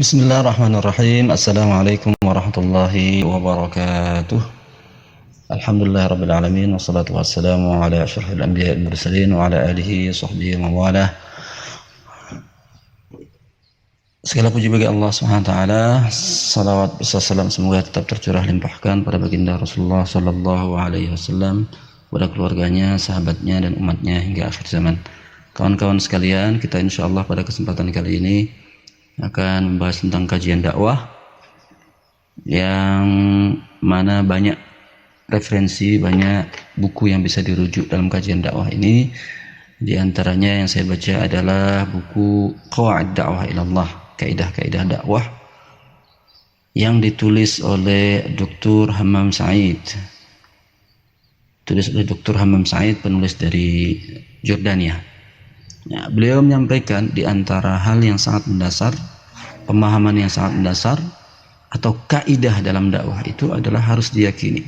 Bismillahirrahmanirrahim. Assalamualaikum warahmatullahi wabarakatuh. Alhamdulillah rabbil alamin, wassalatu wassalamu ala asyrafil anbiya'i wal mursalin wa ala alihi wa sahbihi wa mawalah. Segala puji bagi Allah Subhanahu wa taala. Salawat beserta salam semoga tetap tercurah limpahkan pada baginda Rasulullah sallallahu alaihi wasallam, pada keluarganya, sahabatnya dan umatnya hingga akhir zaman. Kawan-kawan sekalian, kita insyaallah pada kesempatan kali ini akan membahas tentang kajian dakwah yang mana banyak referensi, banyak buku yang bisa dirujuk dalam kajian dakwah ini. Di antaranya yang saya baca adalah buku Qawaid Dakwah Ilallah, kaidah-kaidah dakwah, yang ditulis oleh Dr. Hammam Said. Tulis oleh Dr. Hammam Said, penulis dari Jordania. Ya, beliau menyampaikan di antara hal yang sangat mendasar, pemahaman yang sangat mendasar atau kaidah dalam dakwah itu adalah harus diyakini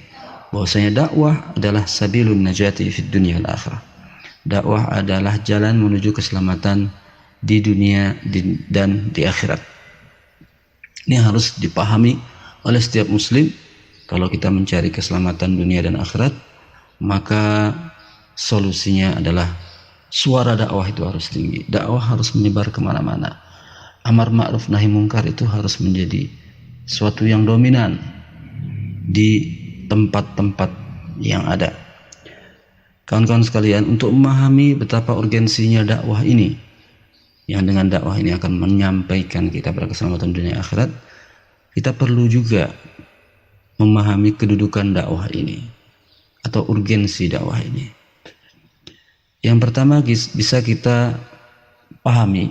bahwasanya dakwah adalah sabilun najati fid dunya wal akhirah. Dakwah adalah jalan menuju keselamatan di dunia dan di akhirat. Ini harus dipahami oleh setiap muslim. Kalau kita mencari keselamatan dunia dan akhirat, maka solusinya adalah suara dakwah itu harus tinggi. Dakwah harus menyebar kemana-mana. Amar ma'ruf nahi mungkar itu harus menjadi suatu yang dominan di tempat-tempat yang ada. Kawan-kawan sekalian, untuk memahami betapa urgensinya dakwah ini, yang dengan dakwah ini akan menyampaikan kita pada keselamatan dunia akhirat, kita perlu juga memahami kedudukan dakwah ini atau urgensi dakwah ini. Yang pertama bisa kita pahami,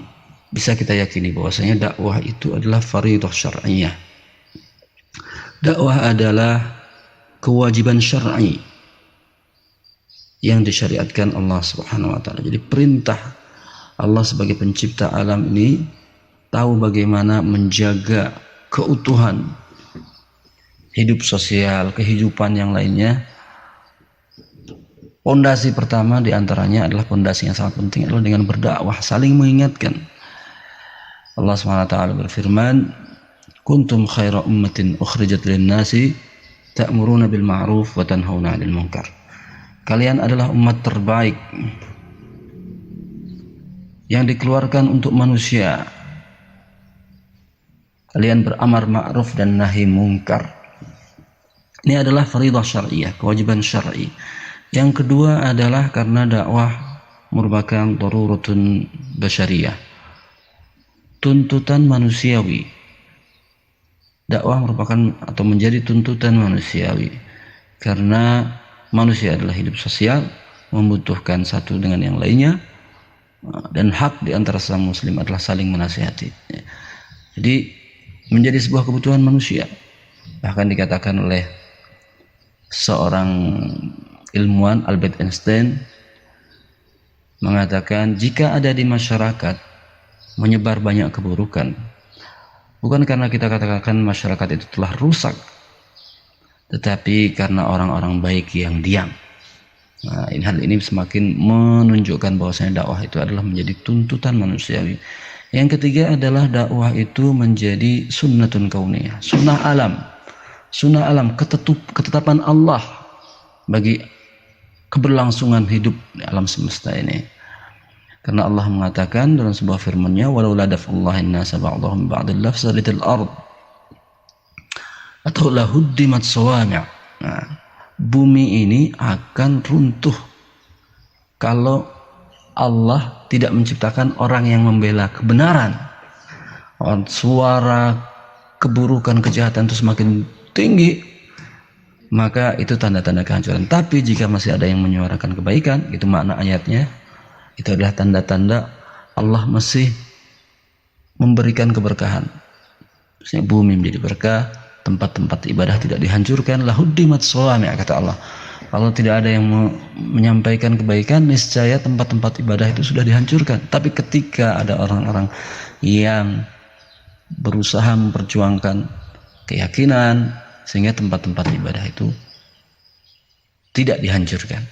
bisa kita yakini bahwasanya dakwah itu adalah fardhu syar'iyyah. Dakwah adalah kewajiban syar'i yang disyariatkan Allah Subhanahu wa taala. Jadi perintah Allah sebagai pencipta alam ini tahu bagaimana menjaga keutuhan hidup sosial, kehidupan yang lainnya. Pondasi pertama diantaranya adalah pondasi yang sangat penting adalah dengan berdakwah, saling mengingatkan. Allah SWT berfirman, kuntum khaira ummatin ukhrijat lin-nasi ta'muruna bil ma'ruf wa tanhauna 'anil munkar. Kalian adalah umat terbaik yang dikeluarkan untuk manusia. Kalian beramar ma'ruf dan nahi munkar. Ini adalah fardhu syar'iyyah, kewajiban syar'i. Yang kedua adalah karena dakwah merupakan daruratun basyariyah, tuntutan manusiawi. Dakwah merupakan atau menjadi tuntutan manusiawi karena manusia adalah hidup sosial, membutuhkan satu dengan yang lainnya, dan hak di antara sesama muslim adalah saling menasihati. Jadi menjadi sebuah kebutuhan manusia. Bahkan dikatakan oleh seorang ilmuwan, Albert Einstein, mengatakan jika ada di masyarakat menyebar banyak keburukan, bukan karena kita katakan masyarakat itu telah rusak, tetapi karena orang-orang baik yang diam. Nah, hal ini semakin menunjukkan bahwasanya dakwah itu adalah menjadi tuntutan manusiawi. Yang ketiga adalah dakwah itu menjadi sunnatun kauniyah, sunnah alam, ketetapan Allah bagi keberlangsungan hidup di alam semesta ini. Karena Allah mengatakan dalam sebuah firman-Nya, walau la daf'ullahin nasa ba'dahum ba'dil lafsadatil ard atau lahuddimat sawami'. Nah, bumi ini akan runtuh kalau Allah tidak menciptakan orang yang membela kebenaran. Suara keburukan, kejahatan itu semakin tinggi, maka itu tanda-tanda kehancuran. Tapi jika masih ada yang menyuarakan kebaikan, itu makna ayatnya, itu adalah tanda-tanda Allah masih memberikan keberkahan. Maksudnya bumi menjadi berkah, tempat-tempat ibadah tidak dihancurkan. Lahuddimat shawami', kata Allah. Kalau tidak ada yang menyampaikan kebaikan, niscaya tempat-tempat ibadah itu sudah dihancurkan. Tapi ketika ada orang-orang yang berusaha memperjuangkan keyakinan, sehingga tempat-tempat ibadah itu tidak dihancurkan.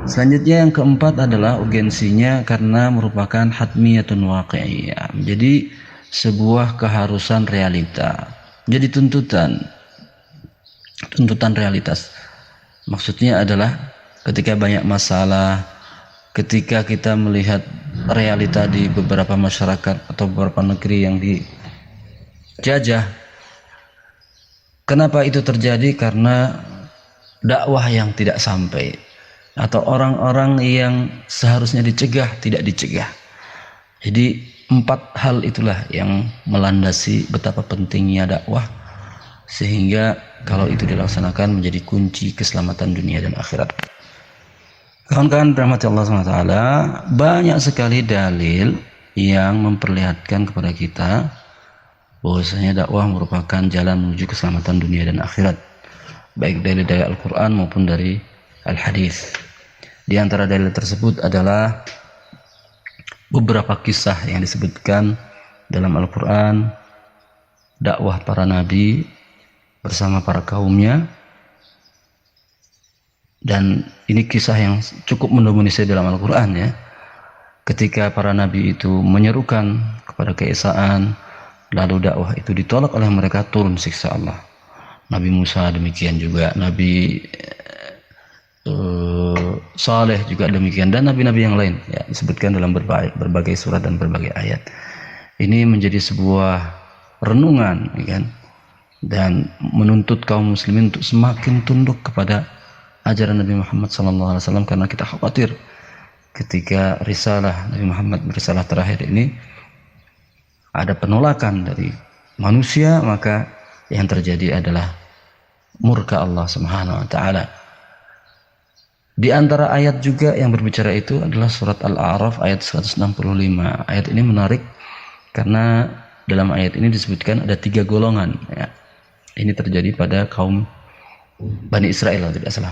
Selanjutnya yang keempat adalah urgensinya karena merupakan hatmiyatun waqi'iyah. Jadi sebuah keharusan realita. Jadi tuntutan realitas. Maksudnya adalah ketika banyak masalah, ketika kita melihat realita di beberapa masyarakat atau beberapa negeri yang dijajah. Kenapa itu terjadi? Karena dakwah yang tidak sampai, atau orang-orang yang seharusnya dicegah tidak dicegah. Jadi 4 hal itulah yang melandasi betapa pentingnya dakwah, sehingga kalau itu dilaksanakan menjadi kunci keselamatan dunia dan akhirat. Kawan-kawan rahmati Allah SWT, banyak sekali dalil yang memperlihatkan kepada kita bahwasanya dakwah merupakan jalan menuju keselamatan dunia dan akhirat, baik dari Al-Quran maupun dari Al-Hadis. Di antara dalil tersebut adalah beberapa kisah yang disebutkan dalam Al-Quran, dakwah para nabi bersama para kaumnya, dan ini kisah yang cukup mendominasi dalam Al-Quran ya. Ketika para nabi itu menyerukan kepada keesaan, lalu dakwah itu ditolak oleh mereka, turun siksa Allah. Nabi Musa demikian juga, Nabi Saleh juga demikian, dan nabi-nabi yang lain ya, disebutkan dalam berbagai surat dan berbagai ayat. Ini menjadi sebuah renungan ya kan, dan menuntut kaum muslimin untuk semakin tunduk kepada ajaran Nabi Muhammad SAW, karena kita khawatir ketika risalah Nabi Muhammad, risalah terakhir ini, ada penolakan dari manusia, maka yang terjadi adalah murka Allah Subhanahu wa taala. Di antara ayat juga yang berbicara itu adalah surat Al-A'raf ayat 165. Ayat ini menarik karena dalam ayat ini disebutkan ada 3 golongan ya. Ini terjadi pada kaum Bani Israel kalau tidak salah.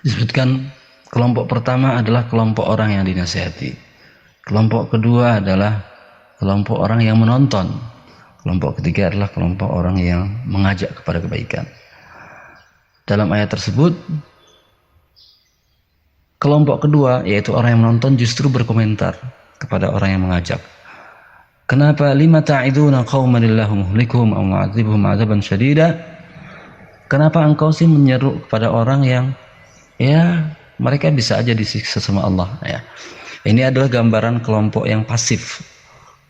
Disebutkan kelompok pertama adalah kelompok orang yang dinasihati. Kelompok kedua adalah kelompok orang yang menonton. Kelompok ketiga adalah kelompok orang yang mengajak kepada kebaikan. Dalam ayat tersebut, kelompok kedua, yaitu orang yang menonton, justru berkomentar kepada orang yang mengajak. Kenapa lima ta'iduna qauman illahu muhlikuhum aw mu'adzibuhum 'adzaban syadida? Kenapa engkau sih menyeru kepada orang yang ya mereka bisa aja disiksa sama Allah ya. Ini adalah gambaran kelompok yang pasif.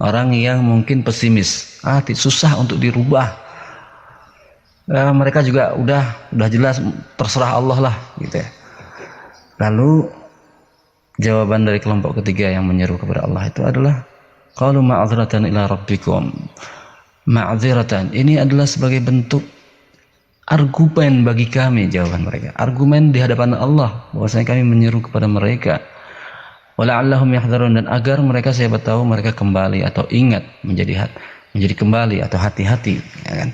Orang yang mungkin pesimis, susah untuk dirubah. Mereka juga udah jelas terserah Allah lah gitu ya. Lalu jawaban dari kelompok ketiga yang menyeru kepada Allah itu adalah qalu ma'dziratan ila rabbikum. Ma'dziratan ini adalah sebagai bentuk argumen bagi kami, jawaban mereka. Argumen di hadapan Allah bahwasanya kami menyeru kepada mereka. Wala'allahum yahdharun, dan agar mereka siapa tahu mereka kembali atau ingat menjadi kembali atau hati-hati ya kan.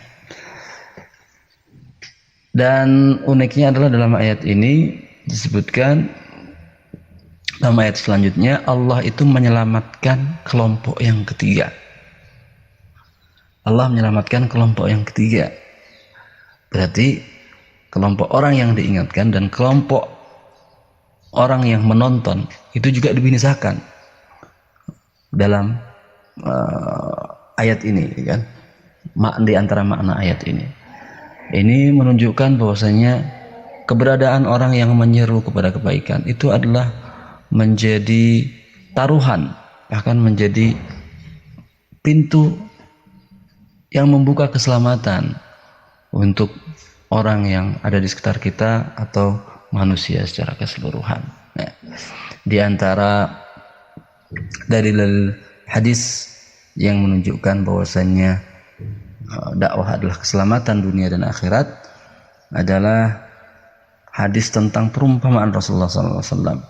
Dan uniknya adalah dalam ayat ini disebutkan, dalam ayat selanjutnya Allah itu menyelamatkan kelompok yang ketiga. Allah menyelamatkan kelompok yang ketiga. Berarti kelompok orang yang diingatkan dan kelompok orang yang menonton itu juga dibinasakan dalam ayat ini kan. Di antara makna ayat ini menunjukkan bahwasanya keberadaan orang yang menyeru kepada kebaikan itu adalah menjadi taruhan, bahkan menjadi pintu yang membuka keselamatan untuk orang yang ada di sekitar kita atau manusia secara keseluruhan. Nah, di antara dari hadis yang menunjukkan bahwasanya dakwah adalah keselamatan dunia dan akhirat adalah hadis tentang perumpamaan Rasulullah SAW.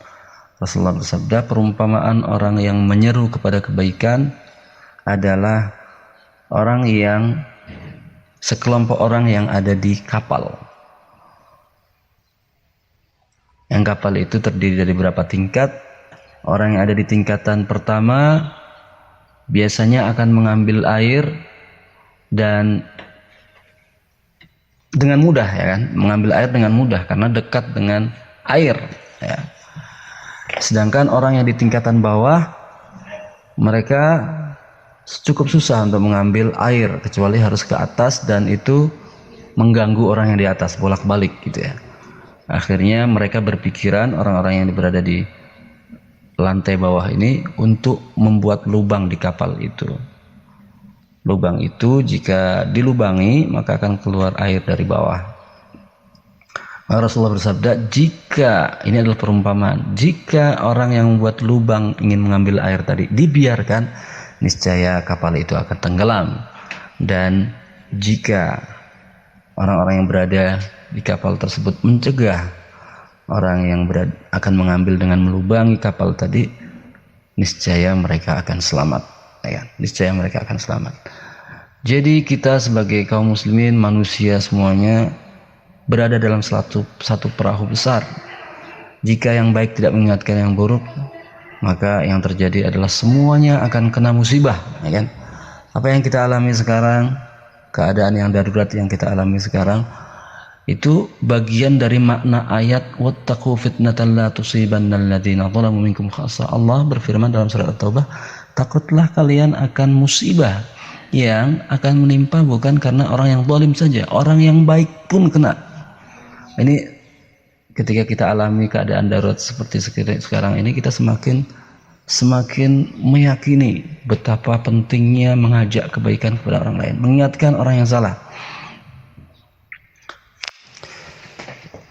Rasulullah bersabda, perumpamaan orang yang menyeru kepada kebaikan adalah orang yang sekelompok orang yang ada di kapal. Yang kapal itu terdiri dari beberapa tingkat. Orang yang ada di tingkatan pertama biasanya akan mengambil air dan dengan mudah ya kan, mengambil air dengan mudah karena dekat dengan air ya. Sedangkan orang yang di tingkatan bawah, mereka cukup susah untuk mengambil air kecuali harus ke atas, dan itu mengganggu orang yang di atas bolak-balik gitu ya. Akhirnya mereka berpikiran, orang-orang yang berada di lantai bawah ini, untuk membuat lubang di kapal itu. Lubang itu jika dilubangi maka akan keluar air dari bawah. Maka Rasulullah bersabda, jika ini adalah perumpamaan, jika orang yang membuat lubang ingin mengambil air tadi dibiarkan, niscaya kapal itu akan tenggelam. Dan jika orang-orang yang berada di kapal tersebut mencegah orang yang akan mengambil dengan melubangi kapal tadi, niscaya mereka akan selamat. Ya, niscaya mereka akan selamat. Jadi kita sebagai kaum muslimin, manusia semuanya berada dalam satu perahu besar. Jika yang baik tidak mengingatkan yang buruk, maka yang terjadi adalah semuanya akan kena musibah, ya kan? Apa yang kita alami sekarang, keadaan yang darurat yang kita alami sekarang, itu bagian dari makna ayat wattaqu fitnatan la tusibannal ladzina zalamu minkum khassa. Allah berfirman dalam surat At-Taubah, takutlah kalian akan musibah yang akan menimpa bukan karena orang yang zalim saja, orang yang baik pun kena. Ini ketika kita alami keadaan darurat seperti sekarang ini, kita semakin meyakini betapa pentingnya mengajak kebaikan kepada orang lain, mengingatkan orang yang salah.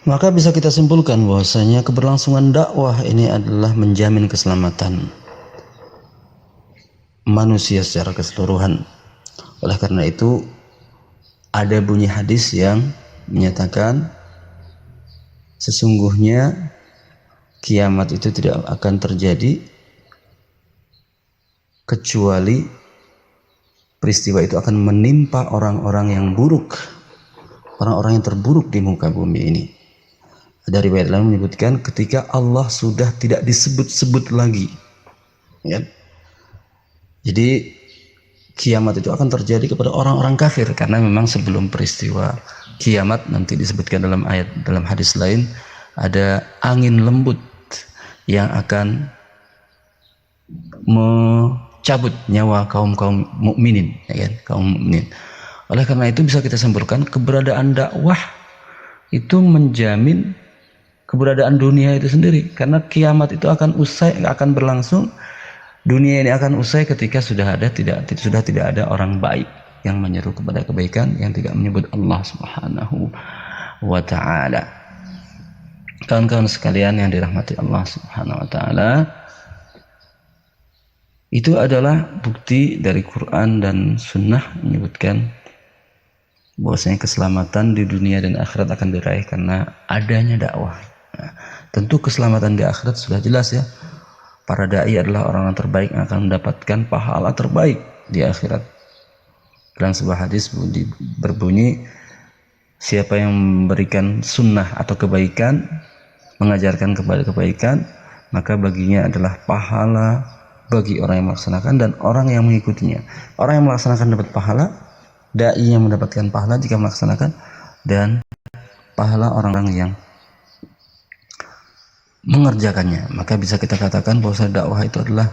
Maka bisa kita simpulkan bahwasanya keberlangsungan dakwah ini adalah menjamin keselamatan manusia secara keseluruhan. Oleh karena itu, ada bunyi hadis yang menyatakan sesungguhnya kiamat itu tidak akan terjadi kecuali peristiwa itu akan menimpa orang-orang yang buruk, orang-orang yang terburuk di muka bumi ini. Ada riwayat lain menyebutkan ketika Allah sudah tidak disebut-sebut lagi, ya. Jadi kiamat itu akan terjadi kepada orang-orang kafir, karena memang sebelum peristiwa kiamat nanti disebutkan dalam ayat, dalam hadis lain, ada angin lembut yang akan mencabut nyawa kaum mukminin, ya kan? Kaum mukminin. Oleh karena itu bisa kita simpulkan keberadaan dakwah itu menjamin keberadaan dunia itu sendiri, karena kiamat itu akan usai, akan berlangsung. Dunia ini akan usai ketika sudah tidak ada orang baik yang menyeru kepada kebaikan, yang tidak menyebut Allah Subhanahu wa taala. Kawan-kawan sekalian yang dirahmati Allah Subhanahu wa taala, itu adalah bukti dari Quran dan Sunnah menyebutkan bahwasanya keselamatan di dunia dan akhirat akan diraih karena adanya dakwah. Nah, tentu keselamatan di akhirat sudah jelas ya. Para dai adalah orang yang terbaik yang akan mendapatkan pahala terbaik di akhirat. Dalam sebuah hadis berbunyi, siapa yang memberikan sunnah atau kebaikan, mengajarkan kepada kebaikan, maka baginya adalah pahala bagi orang yang melaksanakan dan orang yang mengikutinya. Orang yang melaksanakan dapat pahala, dai yang mendapatkan pahala jika melaksanakan, dan pahala orang-orang yang mengerjakannya. Maka bisa kita katakan bahwa dakwah itu adalah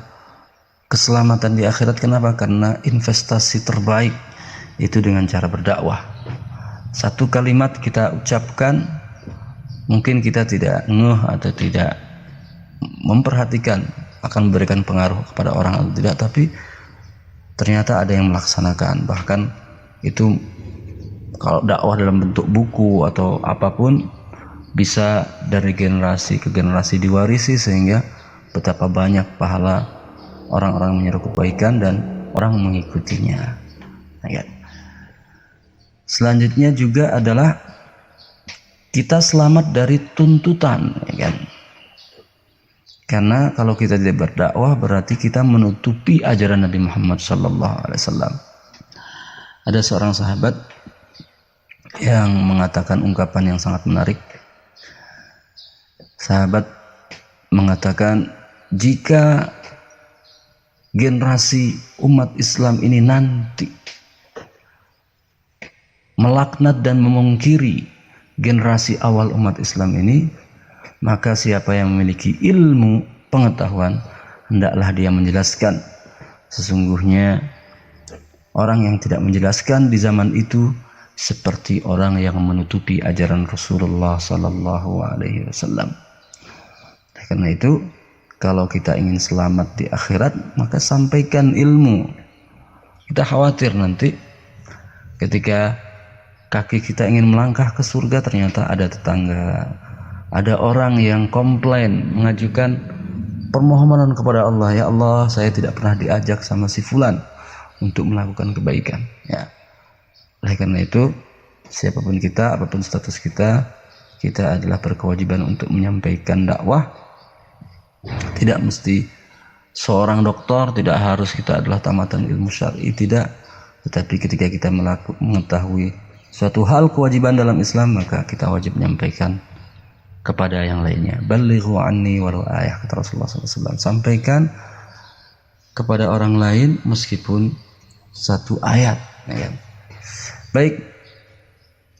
keselamatan di akhirat. Kenapa? Karena investasi terbaik itu dengan cara berdakwah. Satu kalimat kita ucapkan, mungkin kita tidak ngeh atau tidak memperhatikan akan memberikan pengaruh kepada orang atau tidak, tapi ternyata ada yang melaksanakan. Bahkan itu kalau dakwah dalam bentuk buku atau apapun, bisa dari generasi ke generasi diwarisi, sehingga betapa banyak pahala orang-orang menyeru kebaikan dan orang mengikutinya. Ya. Selanjutnya juga adalah kita selamat dari tuntutan, ya kan? Karena kalau kita tidak berdakwah berarti kita menutupi ajaran Nabi Muhammad SAW. Ada seorang sahabat yang mengatakan ungkapan yang sangat menarik. Sahabat mengatakan, jika generasi umat Islam ini nanti melaknat dan memungkiri generasi awal umat Islam ini, maka siapa yang memiliki ilmu pengetahuan, hendaklah dia menjelaskan sesungguhnya Orang yang tidak menjelaskan di zaman itu seperti orang yang menutupi ajaran Rasulullah sallallahu alaihi wasallam. Karena itu, kalau kita ingin selamat di akhirat, maka sampaikan ilmu. Kita khawatir nanti ketika kaki kita ingin melangkah ke surga, ternyata ada tetangga, ada orang yang komplain, mengajukan permohonan kepada Allah, ya Allah, saya tidak pernah diajak sama si fulan untuk melakukan kebaikan. Ya. Oleh karena itu, siapapun kita, apapun status kita, kita adalah berkewajiban untuk menyampaikan dakwah. Tidak mesti seorang dokter, tidak harus kita adalah tamatan ilmu syar'i, tidak. Tetapi ketika kita mengetahui suatu hal kewajiban dalam Islam, maka kita wajib menyampaikan kepada yang lainnya. Balighu anni walau ayah, kata Rasulullah SAW. Sampaikan kepada orang lain meskipun satu ayat. Ya. Baik,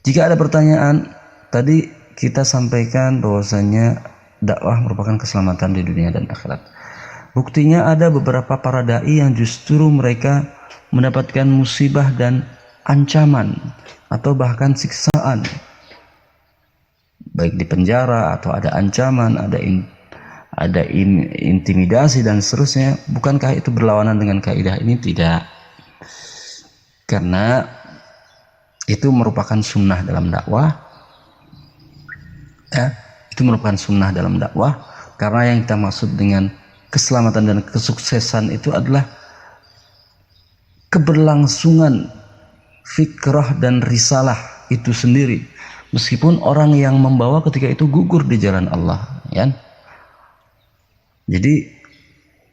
jika ada pertanyaan, tadi kita sampaikan bahwasanya dakwah merupakan keselamatan di dunia dan akhirat. Buktinya ada beberapa para dai yang justru mereka mendapatkan musibah dan ancaman atau bahkan siksaan, baik di penjara atau ada ancaman, ada intimidasi dan seterusnya. Bukankah itu berlawanan dengan kaidah ini? Tidak, karena itu merupakan sunnah dalam dakwah. Ya, itu merupakan sunnah dalam dakwah, karena yang kita maksud dengan keselamatan dan kesuksesan itu adalah keberlangsungan fikrah dan risalah itu sendiri, meskipun orang yang membawa ketika itu gugur di jalan Allah, ya. Jadi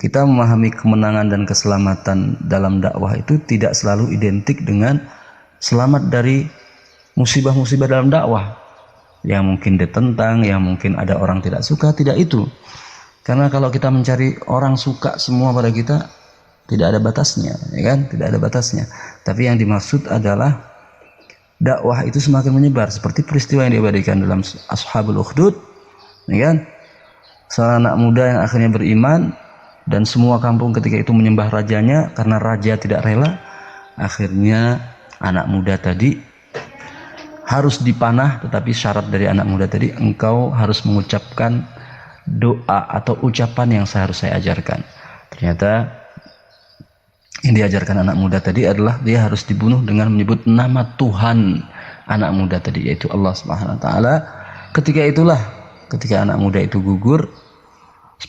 kita memahami kemenangan dan keselamatan dalam dakwah itu tidak selalu identik dengan selamat dari musibah-musibah dalam dakwah yang mungkin ditentang, yang mungkin ada orang tidak suka. Tidak itu. Karena kalau kita mencari orang suka semua pada kita, tidak ada batasnya, ya kan? Tidak ada batasnya. Tapi yang dimaksud adalah dakwah itu semakin menyebar, seperti peristiwa yang diabadikan dalam Ashabul Ukhdud, ya kan? Seorang anak muda yang akhirnya beriman, dan semua kampung ketika itu menyembah rajanya karena raja tidak rela. Akhirnya anak muda tadi harus dipanah, tetapi syarat dari anak muda tadi, engkau harus mengucapkan doa atau ucapan yang saya ajarkan. Ternyata yang diajarkan anak muda tadi adalah dia harus dibunuh dengan menyebut nama Tuhan anak muda tadi, yaitu Allah Subhanahu wa taala. Ketika anak muda itu gugur,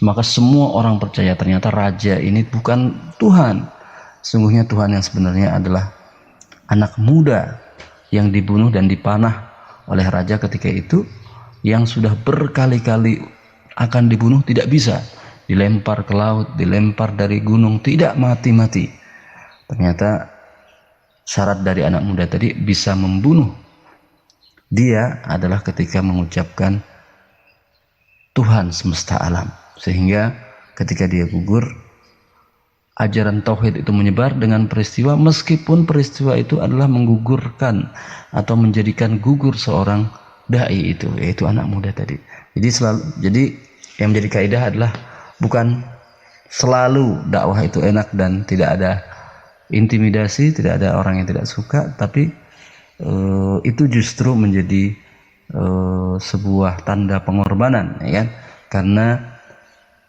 maka semua orang percaya ternyata raja ini bukan Tuhan. Sungguhnya Tuhan yang sebenarnya adalah anak muda yang dibunuh dan dipanah oleh raja ketika itu, yang sudah berkali-kali akan dibunuh, tidak bisa, dilempar ke laut, dilempar dari gunung, tidak mati-mati. Ternyata syarat dari anak muda tadi bisa membunuh dia adalah ketika mengucapkan Tuhan semesta alam, sehingga ketika dia gugur, ajaran tauhid itu menyebar dengan peristiwa, meskipun peristiwa itu adalah menggugurkan atau menjadikan gugur seorang dai itu, yaitu anak muda tadi. Jadi yang menjadi kaidah adalah bukan selalu dakwah itu enak dan tidak ada intimidasi, tidak ada orang yang tidak suka, tapi itu justru menjadi sebuah tanda pengorbanan, ya kan? Karena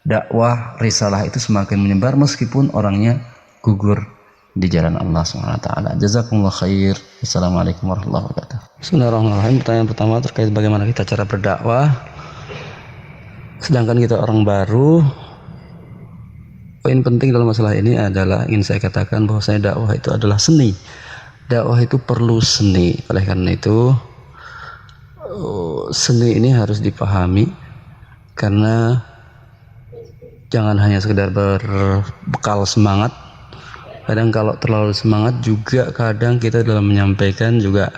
dakwah risalah itu semakin menyebar meskipun orangnya gugur di jalan Allah SWT. Jazakumullah khair. Assalamualaikum warahmatullahi wabarakatuh. Bismillahirrahmanirrahim. Pertanyaan pertama terkait bagaimana kita cara berdakwah sedangkan kita orang baru. Poin penting dalam masalah ini adalah ingin saya katakan bahwasanya dakwah itu adalah seni. Dakwah itu perlu seni. Oleh karena itu seni ini harus dipahami, karena jangan hanya sekedar berbekal semangat. Kadang kalau terlalu semangat juga kadang kita dalam menyampaikan juga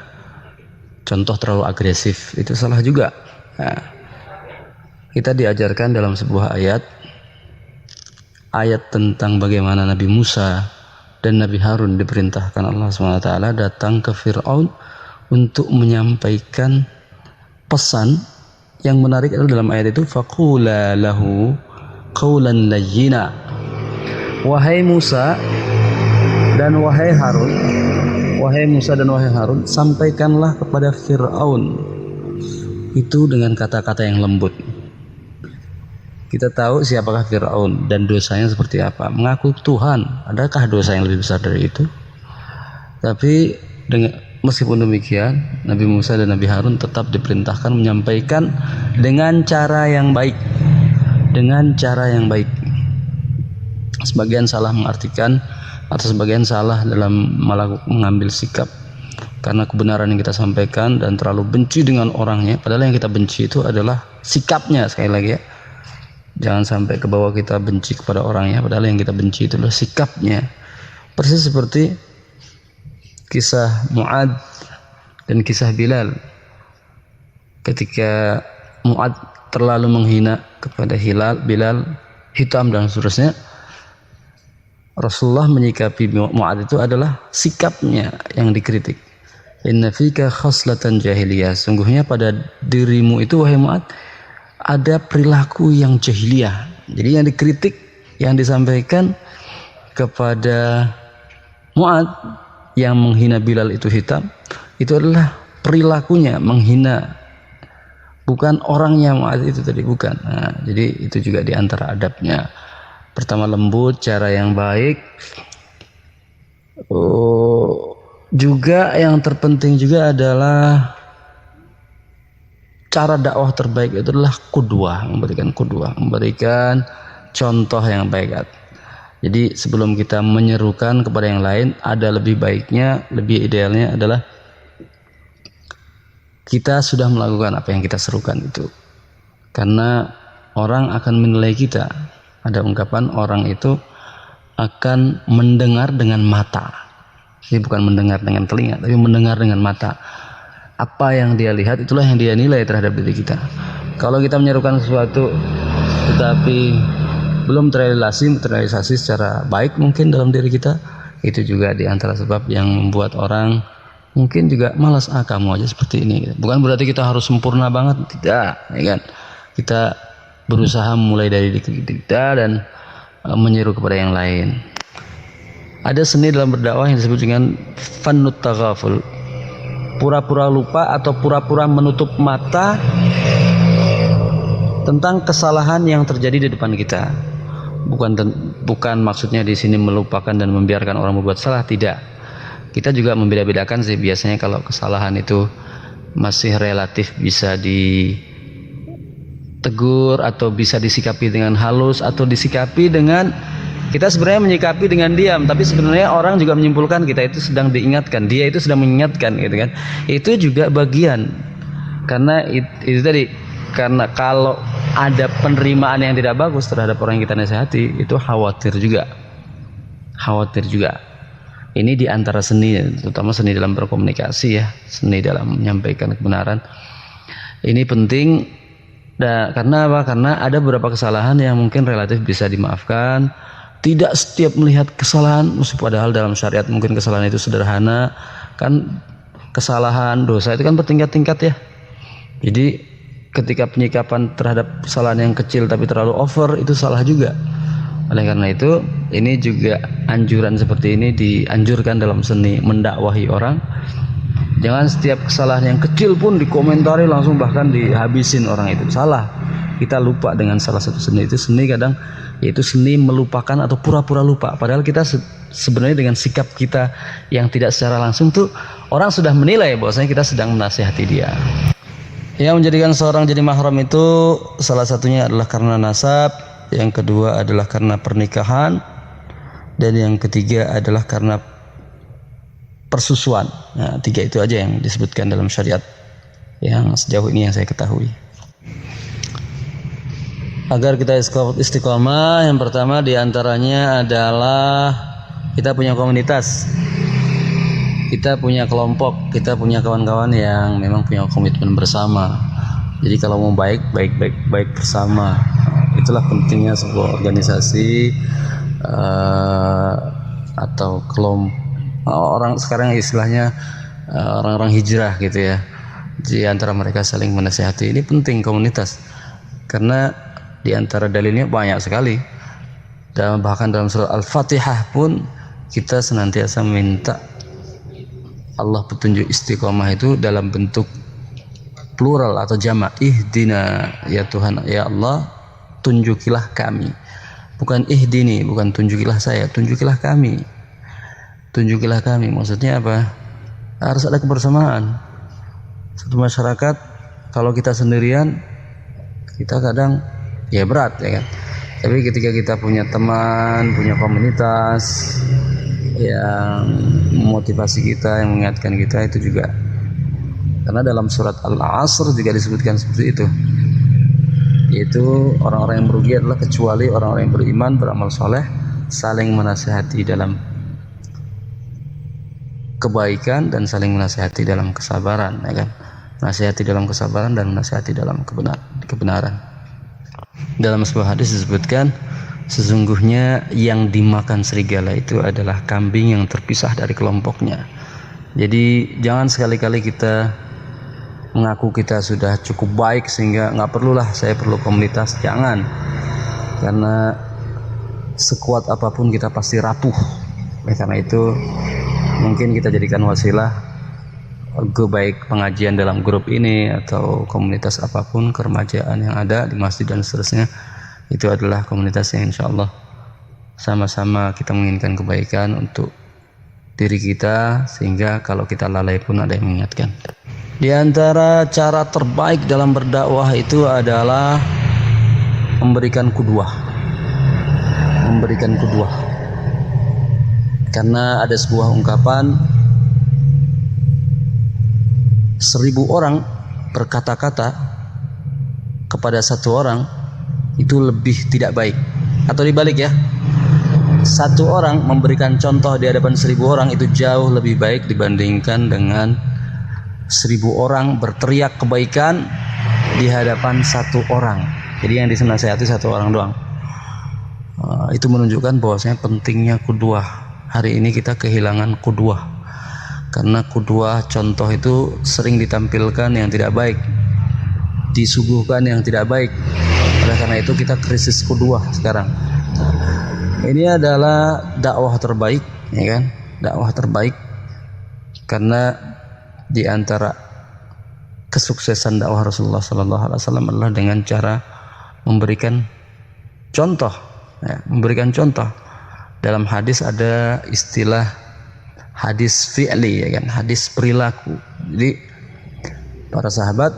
contoh terlalu agresif, itu salah juga. Nah, kita diajarkan dalam sebuah ayat tentang bagaimana Nabi Musa dan Nabi Harun diperintahkan Allah SWT datang ke Fir'aun untuk menyampaikan pesan. Yang menarik adalah dalam ayat itu, faqula lahu qawlan layyina. Wahai Musa, Dan wahai Musa dan wahai Harun, sampaikanlah kepada Fir'aun itu dengan kata-kata yang lembut. Kita tahu siapakah Fir'aun dan dosanya seperti apa. Mengaku Tuhan, adakah dosa yang lebih besar dari itu? Tapi meskipun demikian, Nabi Musa dan Nabi Harun tetap diperintahkan menyampaikan dengan cara yang baik. Dengan cara yang baik. Sebagian salah mengartikan atau sebagian salah dalam mengambil sikap karena kebenaran yang kita sampaikan dan terlalu benci dengan orangnya, padahal yang kita benci itu adalah sikapnya. Sekali lagi ya, jangan sampai ke bawah kita benci kepada orangnya, padahal yang kita benci itu adalah sikapnya. Persis seperti kisah Mu'ad dan kisah Bilal. Ketika Mu'ad terlalu menghina kepada Bilal, hitam dan seterusnya, Rasulullah menyikapi Mu'ad itu adalah sikapnya yang dikritik. Inna fika khaslatan jahiliyah, sungguhnya pada dirimu itu wahai Mu'ad ada perilaku yang jahiliyah. Jadi yang dikritik, yang disampaikan kepada Mu'ad yang menghina Bilal itu hitam, itu adalah perilakunya menghina, bukan orangnya Mu'ad itu tadi, bukan. Nah, jadi itu juga diantara adabnya. Pertama lembut, cara yang baik. Juga yang terpenting juga adalah cara dakwah terbaik itu adalah qudwah, memberikan contoh yang baik. Jadi sebelum kita menyerukan kepada yang lain, ada lebih baiknya, lebih idealnya adalah kita sudah melakukan apa yang kita serukan itu. Karena orang akan menilai kita. Ada ungkapan orang itu akan mendengar dengan mata. Jadi bukan mendengar dengan telinga, tapi mendengar dengan mata. Apa yang dia lihat itulah yang dia nilai terhadap diri kita. Kalau kita menyerukan sesuatu tetapi belum terrealisasi secara baik mungkin dalam diri kita, itu juga diantara sebab yang membuat orang mungkin juga malas, kamu aja seperti ini. Bukan berarti kita harus sempurna banget, tidak, ya kan? Kita berusaha mulai dari diri kita dan menyeru kepada yang lain. Ada seni dalam berdakwah yang disebut dengan fannut taghaful, pura-pura lupa atau pura-pura menutup mata tentang kesalahan yang terjadi di depan kita. Bukan maksudnya di sini melupakan dan membiarkan orang berbuat salah, tidak. Kita juga membeda-bedakan sih, biasanya kalau kesalahan itu masih relatif bisa ditegur atau bisa disikapi dengan halus atau disikapi dengan, kita sebenarnya menyikapi dengan diam, tapi sebenarnya orang juga menyimpulkan kita itu sedang diingatkan, dia itu sedang mengingatkan, gitu kan. Itu juga bagian, karena itu tadi, karena kalau ada penerimaan yang tidak bagus terhadap orang yang kita nasihati, itu khawatir juga. Ini diantara seni, terutama seni dalam berkomunikasi ya, seni dalam menyampaikan kebenaran. Ini penting. Karena apa? Karena ada beberapa kesalahan yang mungkin relatif bisa dimaafkan. Tidak setiap melihat kesalahan, meskipun padahal dalam syariat mungkin kesalahan itu sederhana. Kan kesalahan, dosa itu kan bertingkat-tingkat ya. Jadi ketika penyikapan terhadap kesalahan yang kecil tapi terlalu over, itu salah juga. Oleh karena itu, ini juga anjuran seperti ini dianjurkan dalam seni mendakwahi orang. Jangan setiap kesalahan yang kecil pun dikomentari langsung, bahkan dihabisin orang itu. Salah. Kita lupa dengan salah satu seni itu. Seni kadang yaitu seni melupakan atau pura-pura lupa. Padahal kita sebenarnya dengan sikap kita yang tidak secara langsung tuh orang sudah menilai bahwasanya kita sedang menasihati dia. Yang menjadikan seorang jadi mahram itu salah satunya adalah karena nasab, yang kedua adalah karena pernikahan, dan yang ketiga adalah karena persusuan. Nah, 3 itu aja yang disebutkan dalam syariat yang sejauh ini yang saya ketahui. Agar kita istiqomah, yang pertama diantaranya adalah kita punya komunitas, kita punya kelompok, kita punya kawan-kawan yang memang punya komitmen bersama. Jadi kalau mau baik bersama. Itulah pentingnya sebuah organisasi atau kelompok. Orang sekarang istilahnya orang-orang hijrah gitu ya. Di antara mereka saling menasihati. Ini penting komunitas, karena di antara dalilnya banyak sekali. Dan bahkan dalam surah Al-Fatihah pun kita senantiasa minta Allah petunjuk istiqomah itu dalam bentuk plural atau jamak. Ihdina, ya Tuhan, ya Allah, tunjukilah kami. Bukan ihdini, bukan tunjukilah saya, tunjukilah kami. Tunjukilah kami, maksudnya apa? Harus ada kebersamaan. Satu masyarakat, kalau kita sendirian, kita kadang ya berat, ya kan. Tapi ketika kita punya teman, punya komunitas yang memotivasi kita, yang mengingatkan kita, itu juga. Karena dalam surat Al-Asr juga disebutkan seperti itu, yaitu orang-orang yang merugi adalah kecuali orang-orang yang beriman, beramal soleh, saling menasihati dalam kebaikan dan saling menasihati dalam kesabaran, ya kan? Nasihati dalam kesabaran dan menasihati dalam kebenaran. Dalam sebuah hadis disebutkan, sesungguhnya yang dimakan serigala itu adalah kambing yang terpisah dari kelompoknya. Jadi jangan sekali-kali kita mengaku kita sudah cukup baik sehingga nggak perlulah saya perlu komunitas. Jangan, karena sekuat apapun kita pasti rapuh. Karena itu mungkin kita jadikan wasilah baik pengajian dalam grup ini atau komunitas apapun keremajaan yang ada di masjid dan seterusnya, itu adalah komunitas yang insya Allah sama-sama kita menginginkan kebaikan untuk diri kita, sehingga kalau kita lalai pun ada yang mengingatkan. Di antara cara terbaik dalam berdakwah itu adalah memberikan qudwah. Memberikan qudwah. Karena ada sebuah ungkapan, 1000 orang berkata-kata kepada satu orang itu lebih tidak baik. Atau dibalik ya, satu orang memberikan contoh di hadapan 1000 orang itu jauh lebih baik dibandingkan dengan 1000 orang berteriak kebaikan di hadapan satu orang. Jadi yang dinasihati satu orang doang. Itu menunjukkan bahwasanya pentingnya qudwah. Hari ini kita kehilangan qudwah, karena qudwah, contoh itu sering ditampilkan yang tidak baik, disuguhkan yang tidak baik. Oleh karena itu kita krisis qudwah sekarang. Ini adalah dakwah terbaik, ya kan? Dakwah terbaik, karena di antara kesuksesan dakwah Rasulullah SAW adalah dengan cara memberikan contoh, ya, memberikan contoh. Dalam hadis ada istilah hadis fi'li, ya kan, hadis perilaku. Jadi para sahabat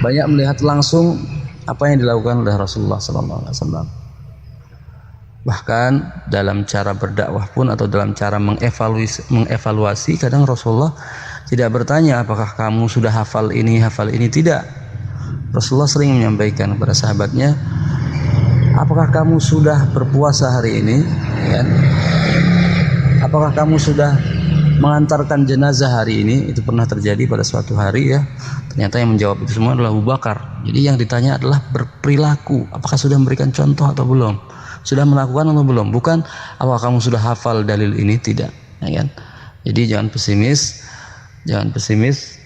banyak melihat langsung apa yang dilakukan oleh Rasulullah SAW. Bahkan dalam cara berdakwah pun atau dalam cara mengevaluasi, kadang Rasulullah tidak bertanya apakah kamu sudah hafal ini, tidak. Rasulullah sering menyampaikan kepada sahabatnya, apakah kamu sudah berpuasa hari ini, ya kan? Apakah kamu sudah mengantarkan jenazah hari ini? Itu pernah terjadi pada suatu hari, ya. Ternyata yang menjawab itu semua adalah Abu Bakar. Jadi yang ditanya adalah berperilaku, apakah sudah memberikan contoh atau belum, sudah melakukan atau belum. Bukan apakah kamu sudah hafal dalil ini, tidak, ya kan? Jadi jangan pesimis,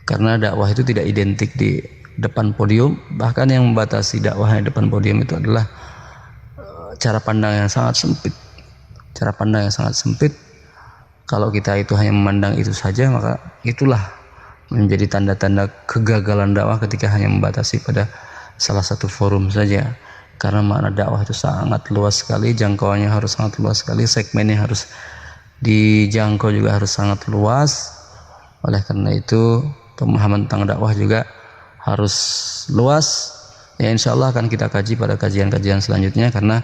karena dakwah itu tidak identik di depan podium. Bahkan yang membatasi dakwah di depan podium itu adalah cara pandang yang sangat sempit. Cara pandang yang sangat sempit. Kalau kita itu hanya memandang itu saja, maka itulah menjadi tanda-tanda kegagalan dakwah ketika hanya membatasi pada salah satu forum saja. Karena makna dakwah itu sangat luas sekali, jangkauannya harus sangat luas sekali, segmennya harus dijangkau juga harus sangat luas. Oleh karena itu pemahaman tentang dakwah juga harus luas. Ya, insya Allah akan kita kaji pada kajian-kajian selanjutnya, karena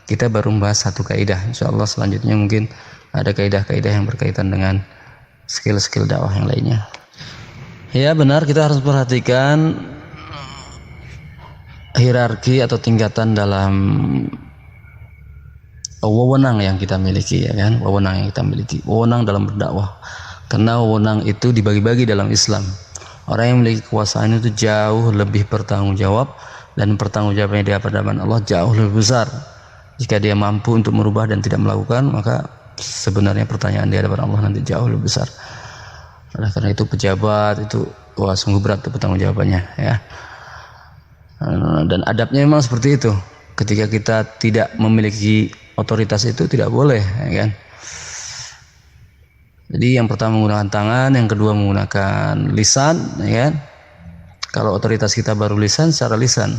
kita baru membahas satu kaidah. Insya Allah selanjutnya mungkin ada kaidah-kaidah yang berkaitan dengan skill-skill dakwah yang lainnya. Ya benar, kita harus perhatikan hierarki atau tingkatan dalam wewenang yang kita miliki, ya kan? Wewenang yang kita miliki, wewenang dalam berdakwah. Karena wewenang itu dibagi-bagi dalam Islam. Orang yang memiliki kekuasaan itu jauh lebih bertanggung jawab, dan pertanggung jawabannya di hadapan Allah jauh lebih besar. Jika dia mampu untuk merubah dan tidak melakukan, maka sebenarnya pertanyaan di hadapan Allah nanti jauh lebih besar. Oleh karena itu pejabat itu sungguh berat pertanggung jawabannya, ya. Dan adabnya memang seperti itu. Ketika kita tidak memiliki otoritas itu tidak boleh, ya kan? Jadi yang pertama menggunakan tangan, yang kedua menggunakan lisan, ya kan? Kalau otoritas kita baru lisan, secara lisan.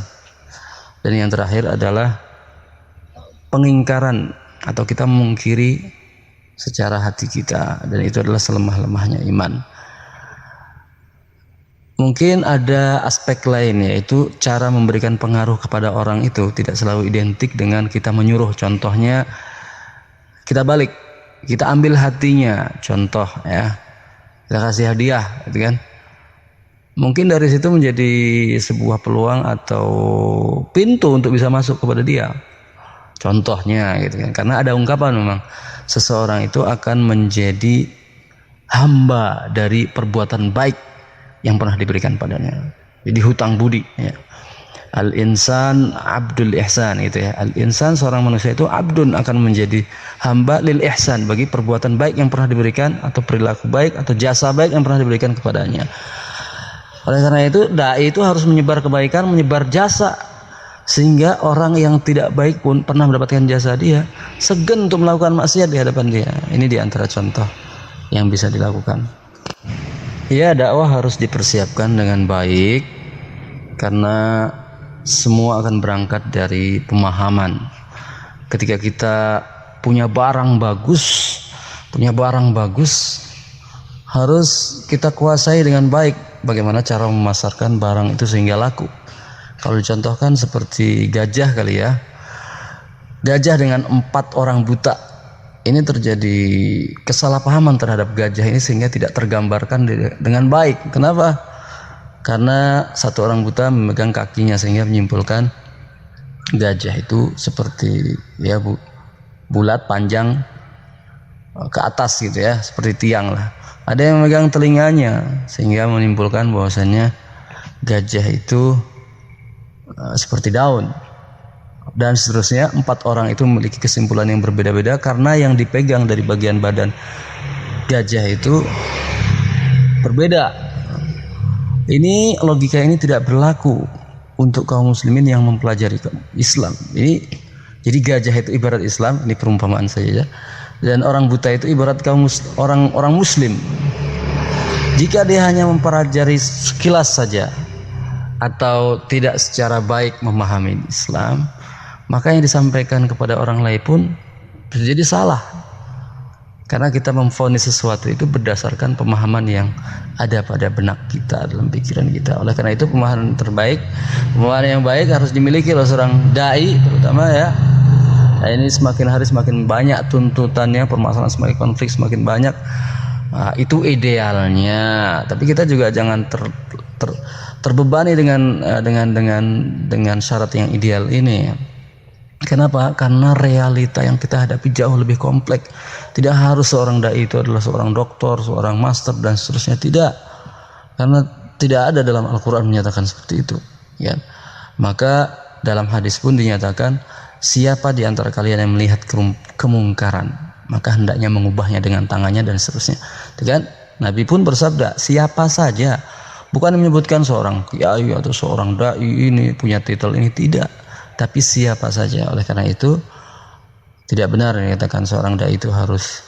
Dan yang terakhir adalah pengingkaran atau kita mengingkiri secara hati kita, dan itu adalah selemah-lemahnya iman. Mungkin ada aspek lain, yaitu cara memberikan pengaruh kepada orang itu tidak selalu identik dengan kita menyuruh. Contohnya kita balik, kita ambil hatinya, contoh ya, kita kasih hadiah, gitu kan? Mungkin dari situ menjadi sebuah peluang atau pintu untuk bisa masuk kepada dia. Contohnya gitu kan. Karena ada ungkapan memang seseorang itu akan menjadi hamba dari perbuatan baik yang pernah diberikan padanya. Jadi hutang budi ya. Al-insan abdul ihsan gitu ya. Al-insan seorang manusia itu abdun akan menjadi hamba lil ihsan bagi perbuatan baik yang pernah diberikan atau perilaku baik atau jasa baik yang pernah diberikan kepadanya. Oleh karena itu, dai itu harus menyebar kebaikan, menyebar jasa, sehingga orang yang tidak baik pun pernah mendapatkan jasa dia, segan untuk melakukan maksiat di hadapan dia. Ini di antara contoh yang bisa dilakukan. Ya, dakwah harus dipersiapkan dengan baik, karena semua akan berangkat dari pemahaman. Ketika kita punya barang bagus, harus kita kuasai dengan baik. Bagaimana cara memasarkan barang itu sehingga laku. Kalau dicontohkan seperti gajah kali ya, gajah dengan 4 orang buta, ini terjadi kesalahpahaman terhadap gajah ini sehingga tidak tergambarkan dengan baik. Kenapa? Karena 1 orang buta memegang kakinya sehingga menyimpulkan gajah itu seperti ya bulat panjang ke atas gitu ya, seperti tiang lah. Ada yang memegang telinganya sehingga menimbulkan bahwasannya gajah itu seperti daun, dan seterusnya. 4 orang itu memiliki kesimpulan yang berbeda-beda karena yang dipegang dari bagian badan gajah itu berbeda. Ini logika ini tidak berlaku untuk kaum muslimin yang mempelajari Islam. Ini jadi gajah itu ibarat Islam, ini perumpamaan saja. Dan orang buta itu ibarat orang muslim. Jika dia hanya mempelajari sekilas saja atau tidak secara baik memahami Islam, maka yang disampaikan kepada orang lain pun bisa jadi salah. Karena kita memvonis sesuatu itu berdasarkan pemahaman yang ada pada benak kita, dalam pikiran kita. Oleh karena itu pemahaman yang baik harus dimiliki oleh seorang dai terutama ya. Nah, ini semakin hari semakin banyak tuntutannya, permasalahan semakin konflik semakin banyak. Nah, itu idealnya. Tapi kita juga jangan terbebani dengan syarat yang ideal ini. Kenapa? Karena realita yang kita hadapi jauh lebih kompleks. Tidak harus seorang dai itu adalah seorang doktor, seorang master dan seterusnya, tidak. Karena tidak ada dalam Al-Quran menyatakan seperti itu. Ya. Maka dalam hadis pun dinyatakan, siapa di antara kalian yang melihat kemungkaran, maka hendaknya mengubahnya dengan tangannya dan seterusnya. Kan? Nabi pun bersabda, siapa saja, bukan menyebutkan seorang kiai atau seorang dai ini punya titel ini, tidak, tapi siapa saja. Oleh karena itu tidak benar dikatakan seorang dai itu harus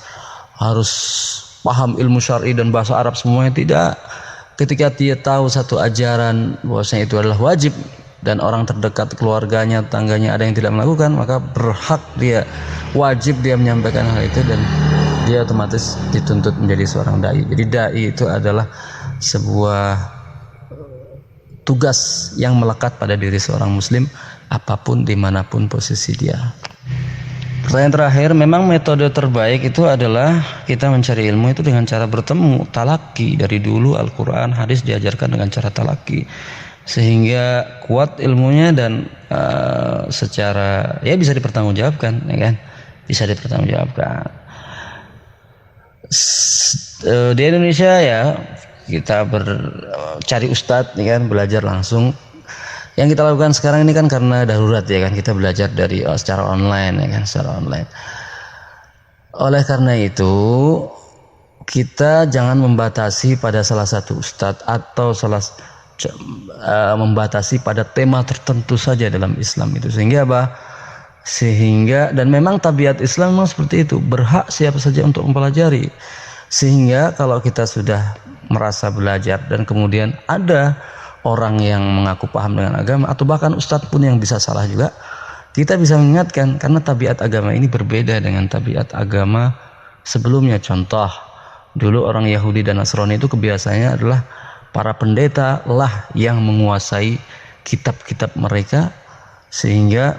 paham ilmu syar'i dan bahasa Arab semuanya, tidak. Ketika dia tahu satu ajaran bahwasanya itu adalah wajib dan orang terdekat keluarganya, tangganya ada yang tidak melakukan, maka wajib dia menyampaikan hal itu dan dia otomatis dituntut menjadi seorang dai. Jadi dai itu adalah sebuah tugas yang melekat pada diri seorang muslim apapun dimanapun posisi dia. Pertanyaan terakhir, memang metode terbaik itu adalah kita mencari ilmu itu dengan cara bertemu, talaki. Dari dulu Al-Quran, hadis diajarkan dengan cara talaki sehingga kuat ilmunya dan secara ya bisa dipertanggungjawabkan, ya kan? Bisa dipertanggungjawabkan. Di Indonesia ya kita cari ustadz, ya kan, belajar langsung. Yang kita lakukan sekarang ini kan karena darurat, ya kan, kita belajar dari secara online, ya kan, secara online. Oleh karena itu kita jangan membatasi pada salah satu ustadz atau membatasi pada tema tertentu saja dalam Islam itu, sehingga Sehingga, dan memang tabiat Islam memang seperti itu, berhak siapa saja untuk mempelajari. Sehingga kalau kita sudah merasa belajar dan kemudian ada orang yang mengaku paham dengan agama, atau bahkan ustadz pun yang bisa salah juga, kita bisa mengingatkan, karena tabiat agama ini berbeda dengan tabiat agama sebelumnya. Contoh, dulu orang Yahudi dan Nasrani itu kebiasaannya adalah para pendeta lah yang menguasai kitab-kitab mereka, sehingga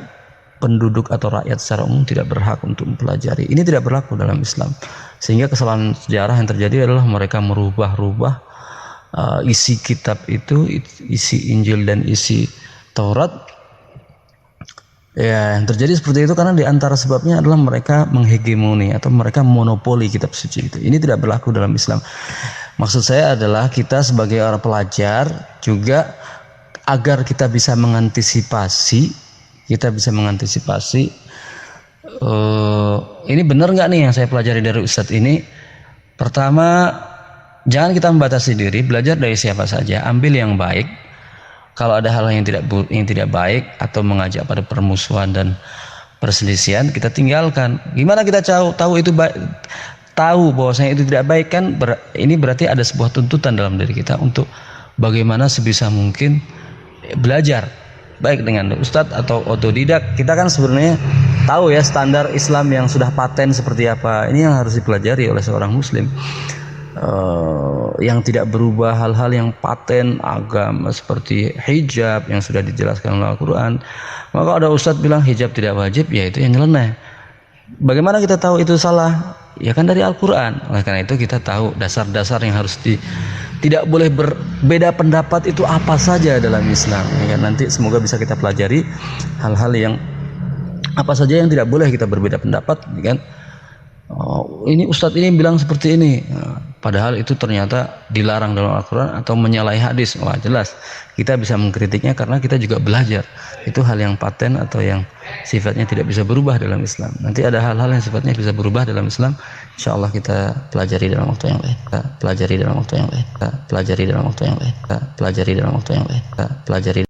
penduduk atau rakyat secara umum tidak berhak untuk mempelajari. Ini tidak berlaku dalam Islam. Sehingga kesalahan sejarah yang terjadi adalah mereka merubah-rubah isi kitab itu, isi Injil dan isi Taurat. Ya, yang terjadi seperti itu karena diantara sebabnya adalah mereka menghegemoni atau mereka monopoli kitab suci itu. Ini tidak berlaku dalam Islam. Maksud saya adalah kita sebagai orang pelajar juga agar kita bisa mengantisipasi, ini benar nggak nih yang saya pelajari dari Ustadz ini. Pertama, jangan kita membatasi diri, belajar dari siapa saja, ambil yang baik. Kalau ada hal yang tidak baik atau mengajak pada permusuhan dan perselisihan, kita tinggalkan. Gimana kita tahu itu baik? Tahu bahwasanya itu tidak baik kan? Ini berarti ada sebuah tuntutan dalam diri kita untuk bagaimana sebisa mungkin belajar, baik dengan ustadz atau otodidak. Kita kan sebenarnya tahu ya standar Islam yang sudah paten seperti apa. Ini yang harus dipelajari oleh seorang muslim, yang tidak berubah hal-hal yang paten agama seperti hijab yang sudah dijelaskan oleh Al-Quran. Maka ada ustadz bilang hijab tidak wajib, ya itu yang nyeleneh. Bagaimana kita tahu itu salah? Ya kan dari Al-Quran. Oleh karena itu kita tahu dasar-dasar yang harus tidak boleh berbeda pendapat itu apa saja dalam Islam. Ya kan? Nanti semoga bisa kita pelajari hal-hal yang apa saja yang tidak boleh kita berbeda pendapat. Ya kan? Ini ustadz ini bilang seperti ini, padahal itu ternyata dilarang dalam Al-Quran atau menyalahi hadis. Wah, jelas kita bisa mengkritiknya karena kita juga belajar. Itu hal yang paten atau yang sifatnya tidak bisa berubah dalam Islam. Nanti ada hal-hal yang sifatnya bisa berubah dalam Islam, insya Allah kita pelajari dalam waktu yang baik. Pelajari dalam waktu yang baik. Pelajari dalam waktu yang baik. Pelajari dalam waktu yang baik. Pelajari